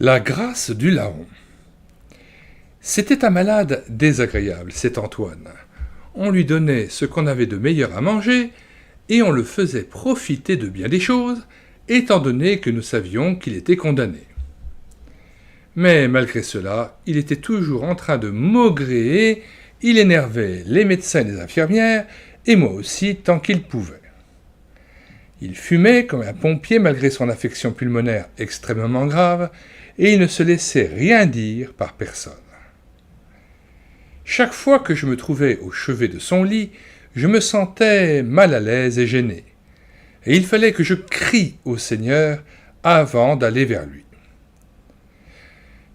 La grâce du larron. C'était un malade désagréable, cet Antoine. On lui donnait ce qu'on avait de meilleur à manger, et on le faisait profiter de bien des choses, étant donné que nous savions qu'il était condamné. Mais malgré cela, il était toujours en train de maugréer, il énervait les médecins et les infirmières, et moi aussi tant qu'il pouvait. Il fumait comme un pompier malgré son affection pulmonaire extrêmement grave, et il ne se laissait rien dire par personne. Chaque fois que je me trouvais au chevet de son lit, je me sentais mal à l'aise et gêné, et il fallait que je crie au Seigneur avant d'aller vers lui.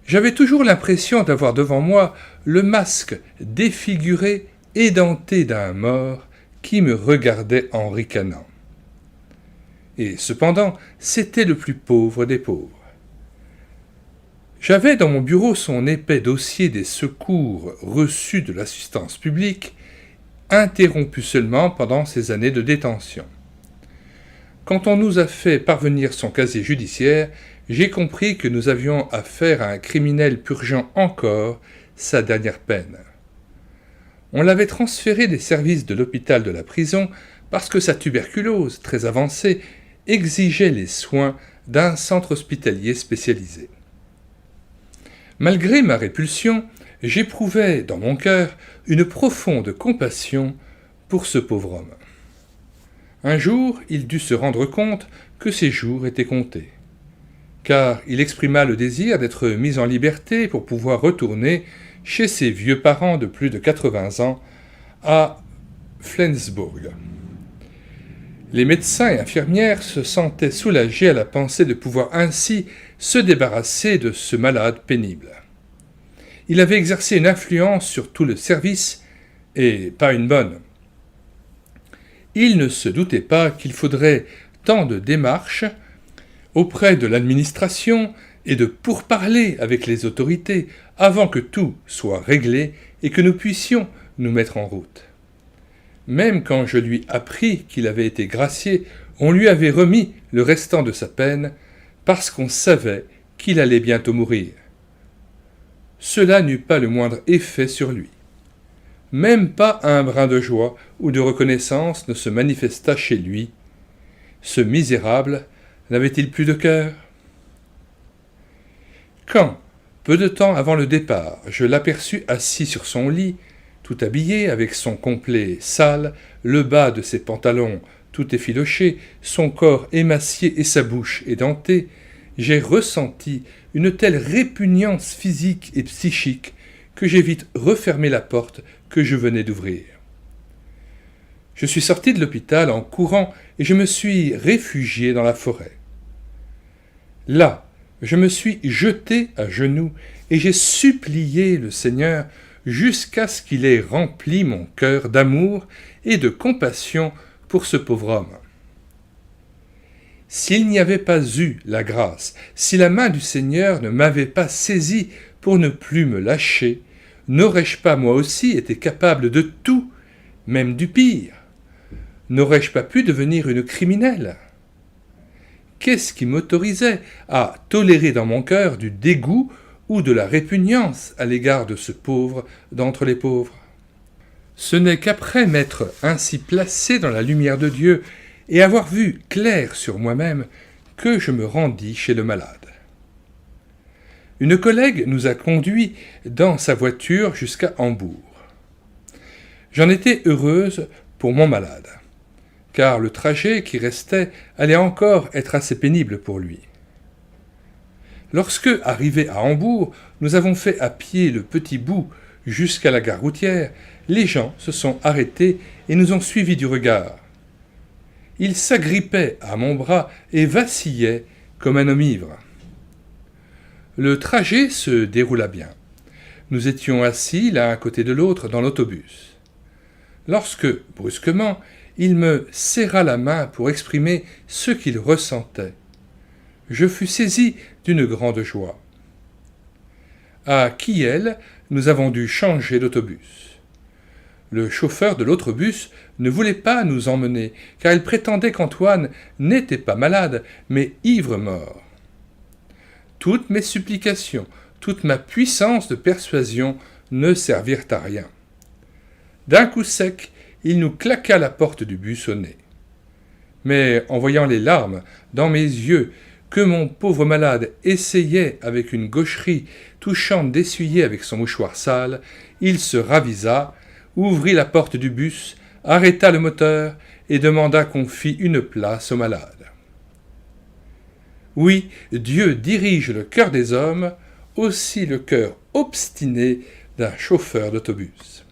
J'avais toujours l'impression d'avoir devant moi le masque défiguré, édenté d'un mort qui me regardait en ricanant. Et cependant, c'était le plus pauvre des pauvres. J'avais dans mon bureau son épais dossier des secours reçus de l'assistance publique, interrompu seulement pendant ses années de détention. Quand on nous a fait parvenir son casier judiciaire, j'ai compris que nous avions affaire à un criminel purgeant encore sa dernière peine. On l'avait transféré des services de l'hôpital de la prison parce que sa tuberculose, très avancée, exigeait les soins d'un centre hospitalier spécialisé. Malgré ma répulsion, j'éprouvais dans mon cœur une profonde compassion pour ce pauvre homme. Un jour, il dut se rendre compte que ses jours étaient comptés, car il exprima le désir d'être mis en liberté pour pouvoir retourner chez ses vieux parents de plus de 80 ans à Flensburg. Les médecins et infirmières se sentaient soulagés à la pensée de pouvoir ainsi se débarrasser de ce malade pénible. Il avait exercé une influence sur tout le service, et pas une bonne. Il ne se doutait pas qu'il faudrait tant de démarches auprès de l'administration et de pourparlers avec les autorités avant que tout soit réglé et que nous puissions nous mettre en route. Même quand je lui appris qu'il avait été gracié, on lui avait remis le restant de sa peine parce qu'on savait qu'il allait bientôt mourir. Cela n'eut pas le moindre effet sur lui. Même pas un brin de joie ou de reconnaissance ne se manifesta chez lui. Ce misérable n'avait-il plus de cœur ? Quand, peu de temps avant le départ, je l'aperçus assis sur son lit, tout habillé, avec son complet sale, le bas de ses pantalons tout effiloché, son corps émacié et sa bouche édentée, j'ai ressenti une telle répugnance physique et psychique que j'ai vite refermé la porte que je venais d'ouvrir. Je suis sorti de l'hôpital en courant et je me suis réfugié dans la forêt. Là, je me suis jeté à genoux et j'ai supplié le Seigneur jusqu'à ce qu'il ait rempli mon cœur d'amour et de compassion pour ce pauvre homme. S'il n'y avait pas eu la grâce, si la main du Seigneur ne m'avait pas saisi pour ne plus me lâcher, n'aurais-je pas moi aussi été capable de tout, même du pire ? N'aurais-je pas pu devenir une criminelle ? Qu'est-ce qui m'autorisait à tolérer dans mon cœur du dégoût ou de la répugnance à l'égard de ce pauvre d'entre les pauvres ? Ce n'est qu'après m'être ainsi placé dans la lumière de Dieu et avoir vu clair sur moi-même que je me rendis chez le malade. Une collègue nous a conduits dans sa voiture jusqu'à Hambourg. J'en étais heureuse pour mon malade, car le trajet qui restait allait encore être assez pénible pour lui. Lorsque, arrivés à Hambourg, nous avons fait à pied le petit bout jusqu'à la gare routière, les gens se sont arrêtés et nous ont suivis du regard. Ils s'agrippaient à mon bras et vacillaient comme un homme ivre. Le trajet se déroula bien. Nous étions assis l'un à côté de l'autre dans l'autobus. Lorsque, brusquement, il me serra la main pour exprimer ce qu'il ressentait, je fus saisi d'une grande joie. À Kiel, nous avons dû changer d'autobus. Le chauffeur de l'autre bus ne voulait pas nous emmener, car il prétendait qu'Antoine n'était pas malade, mais ivre-mort. toutes mes supplications, toute ma puissance de persuasion ne servirent à rien. D'un coup sec, il nous claqua la porte du bus au nez. Mais en voyant les larmes dans mes yeux que mon pauvre malade essayait avec une gaucherie touchante d'essuyer avec son mouchoir sale, il se ravisa, ouvrit la porte du bus, arrêta le moteur et demanda qu'on fît une place au malade. Oui, Dieu dirige le cœur des hommes, aussi le cœur obstiné d'un chauffeur d'autobus.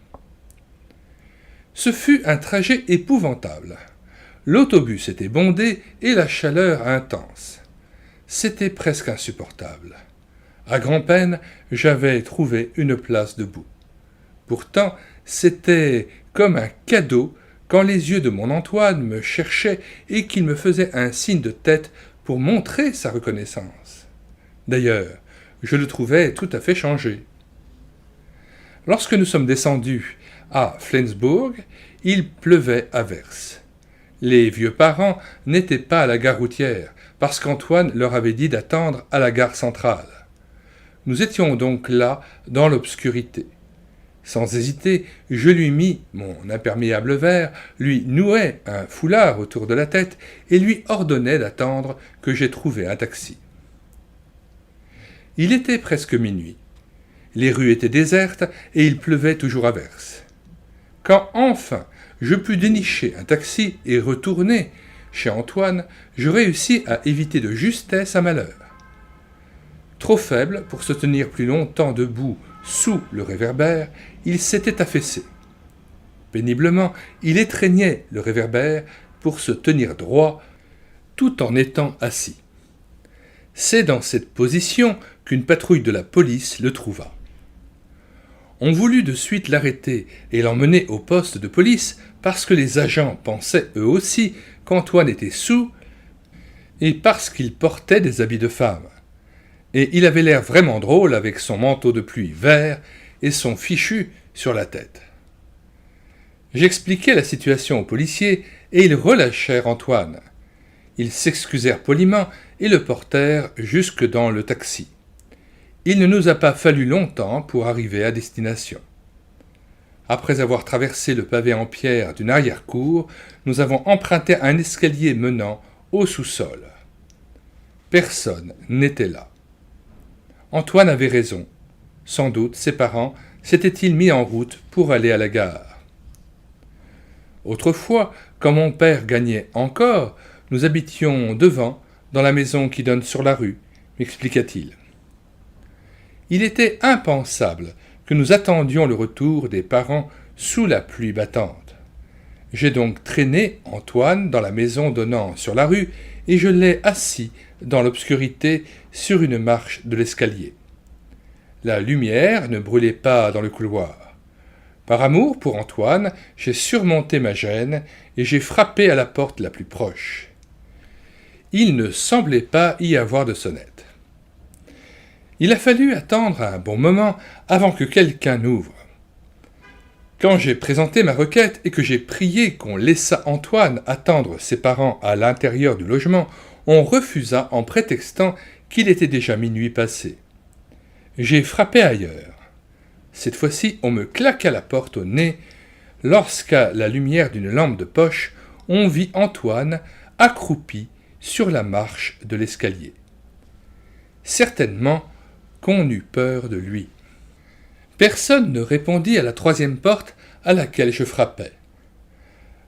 Ce fut un trajet épouvantable. L'autobus était bondé et la chaleur intense. C'était presque insupportable. À grand-peine, j'avais trouvé une place debout. Pourtant, c'était comme un cadeau quand les yeux de mon Antoine me cherchaient et qu'il me faisait un signe de tête pour montrer sa reconnaissance. D'ailleurs, je le trouvais tout à fait changé. Lorsque nous sommes descendus à Flensburg, il pleuvait à verse. Les vieux parents n'étaient pas à la gare routière, parce qu'Antoine leur avait dit d'attendre à la gare centrale. Nous étions donc là, dans l'obscurité. Sans hésiter, je lui mis mon imperméable vert, lui nouai un foulard autour de la tête et lui ordonnai d'attendre que j'aie trouvé un taxi. Il était presque minuit. Les rues étaient désertes et il pleuvait toujours à verse. Quand enfin je pus dénicher un taxi et retourner chez Antoine, je réussis à éviter de justesse un malheur. Trop faible pour se tenir plus longtemps debout sous le réverbère, il s'était affaissé. Péniblement, il étreignait le réverbère pour se tenir droit tout en étant assis. C'est dans cette position qu'une patrouille de la police le trouva. On voulut de suite l'arrêter et l'emmener au poste de police parce que les agents pensaient eux aussi qu'Antoine était saoul et parce qu'il portait des habits de femme. Et il avait l'air vraiment drôle avec son manteau de pluie vert et son fichu sur la tête. J'expliquai la situation aux policiers et ils relâchèrent Antoine. Ils s'excusèrent poliment et le portèrent jusque dans le taxi. Il ne nous a pas fallu longtemps pour arriver à destination. Après avoir traversé le pavé en pierre d'une arrière-cour, nous avons emprunté un escalier menant au sous-sol. Personne n'était là. Antoine avait raison. Sans doute ses parents s'étaient-ils mis en route pour aller à la gare. Autrefois, quand mon père gagnait encore, nous habitions devant, dans la maison qui donne sur la rue, m'expliqua-t-il. Il était impensable que nous attendions le retour des parents sous la pluie battante. J'ai donc traîné Antoine dans la maison donnant sur la rue et je l'ai assis dans l'obscurité sur une marche de l'escalier. La lumière ne brûlait pas dans le couloir. Par amour pour Antoine, j'ai surmonté ma gêne et j'ai frappé à la porte la plus proche. Il ne semblait pas y avoir de sonnette. Il a fallu attendre un bon moment avant que quelqu'un n'ouvre. Quand j'ai présenté ma requête et que j'ai prié qu'on laissât Antoine attendre ses parents à l'intérieur du logement, on refusa en prétextant qu'il était déjà minuit passé. J'ai frappé ailleurs. Cette fois-ci, on me claqua la porte au nez lorsqu'à la lumière d'une lampe de poche, on vit Antoine accroupi sur la marche de l'escalier. Certainement qu'on eut peur de lui. Personne ne répondit à la troisième porte à laquelle je frappais.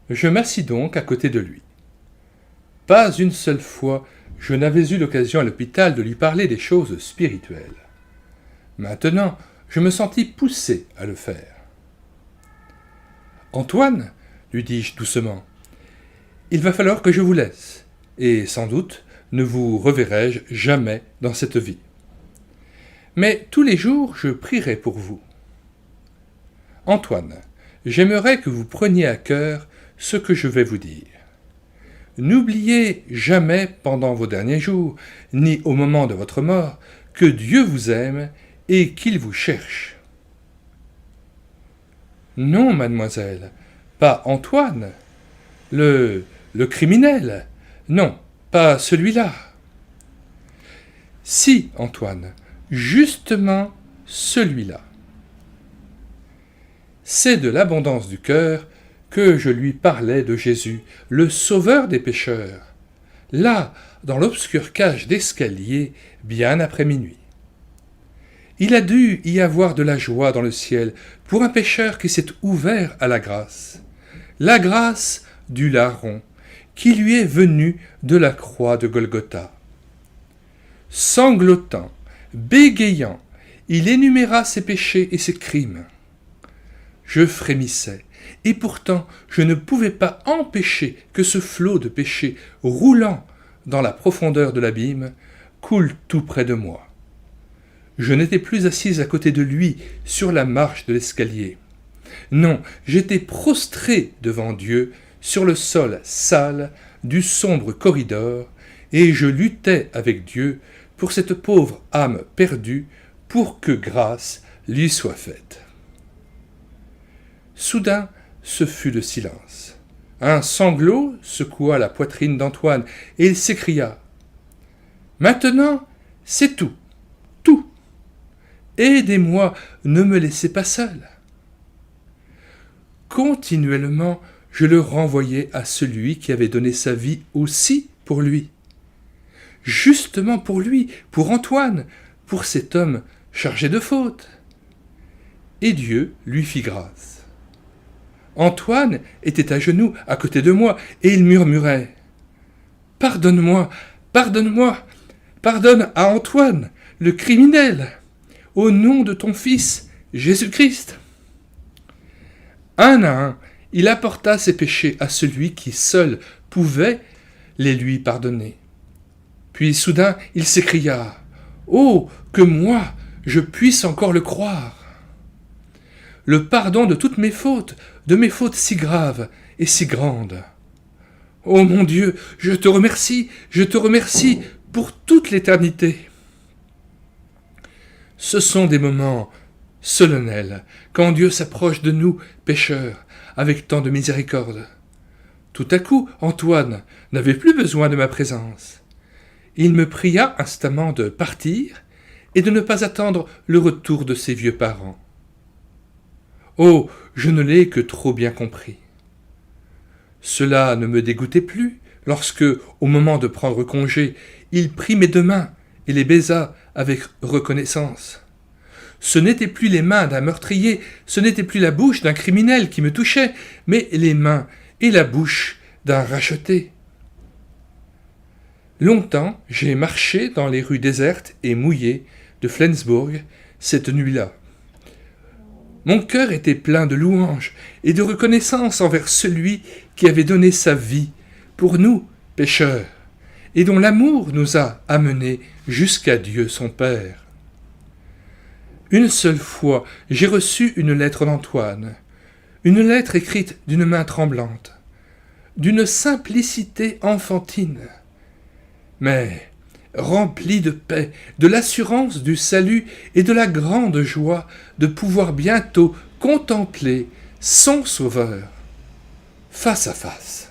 Je m'assis donc à côté de lui. Pas une seule fois je n'avais eu l'occasion à l'hôpital de lui parler des choses spirituelles. Maintenant, je me sentis poussé à le faire. « Antoine, lui dis-je doucement, il va falloir que je vous laisse, et sans doute ne vous reverrai-je jamais dans cette vie. Mais tous les jours, je prierai pour vous. Antoine, j'aimerais que vous preniez à cœur ce que je vais vous dire. N'oubliez jamais pendant vos derniers jours, ni au moment de votre mort, que Dieu vous aime et qu'il vous cherche. » « Non, mademoiselle, pas Antoine. Le criminel. Non, pas celui-là. » Si, Antoine, justement celui-là. C'est de l'abondance du cœur que je lui parlais de Jésus, le sauveur des pécheurs, là, dans l'obscure cage d'escalier, bien après minuit. Il a dû y avoir de la joie dans le ciel pour un pécheur qui s'est ouvert à la grâce du larron qui lui est venue de la croix de Golgotha. Sanglotant, bégayant, il énuméra ses péchés et ses crimes. Je frémissais, et pourtant je ne pouvais pas empêcher que ce flot de péchés roulant dans la profondeur de l'abîme coule tout près de moi. Je n'étais plus assise à côté de lui sur la marche de l'escalier. Non, j'étais prostré devant Dieu sur le sol sale du sombre corridor, et je luttais avec Dieu pour cette pauvre âme perdue, pour que grâce lui soit faite. Soudain, ce fut le silence. Un sanglot secoua la poitrine d'Antoine, et il s'écria « Maintenant, c'est tout, tout. Aidez-moi, ne me laissez pas seul. » Continuellement, je le renvoyais à celui qui avait donné sa vie aussi pour lui. Justement pour lui, pour Antoine, pour cet homme chargé de fautes. Et Dieu lui fit grâce. Antoine était à genoux à côté de moi, et il murmurait « Pardonne-moi, pardonne-moi, pardonne à Antoine, le criminel, au nom de ton Fils, Jésus-Christ. » Un à un, il apporta ses péchés à celui qui seul pouvait les lui pardonner. Puis soudain, il s'écria « Oh, que moi, je puisse encore le croire !» Le pardon de toutes mes fautes, de mes fautes si graves et si grandes. Oh mon Dieu, je te remercie pour toute l'éternité. Ce sont des moments solennels, quand Dieu s'approche de nous, pécheurs, avec tant de miséricorde. Tout à coup, Antoine n'avait plus besoin de ma présence. Il me pria instamment de partir et de ne pas attendre le retour de ses vieux parents. Oh, je ne l'ai que trop bien compris. Cela ne me dégoûtait plus lorsque, au moment de prendre congé, il prit mes deux mains et les baisa avec reconnaissance. Ce n'étaient plus les mains d'un meurtrier, ce n'était plus la bouche d'un criminel qui me touchait, mais les mains et la bouche d'un racheté. Longtemps, j'ai marché dans les rues désertes et mouillées de Flensburg cette nuit-là. Mon cœur était plein de louanges et de reconnaissance envers celui qui avait donné sa vie pour nous, pécheurs, et dont l'amour nous a amenés jusqu'à Dieu son Père. Une seule fois, j'ai reçu une lettre d'Antoine, une lettre écrite d'une main tremblante, d'une simplicité enfantine, mais remplie de paix, de l'assurance du salut et de la grande joie de pouvoir bientôt contempler son Sauveur face à face.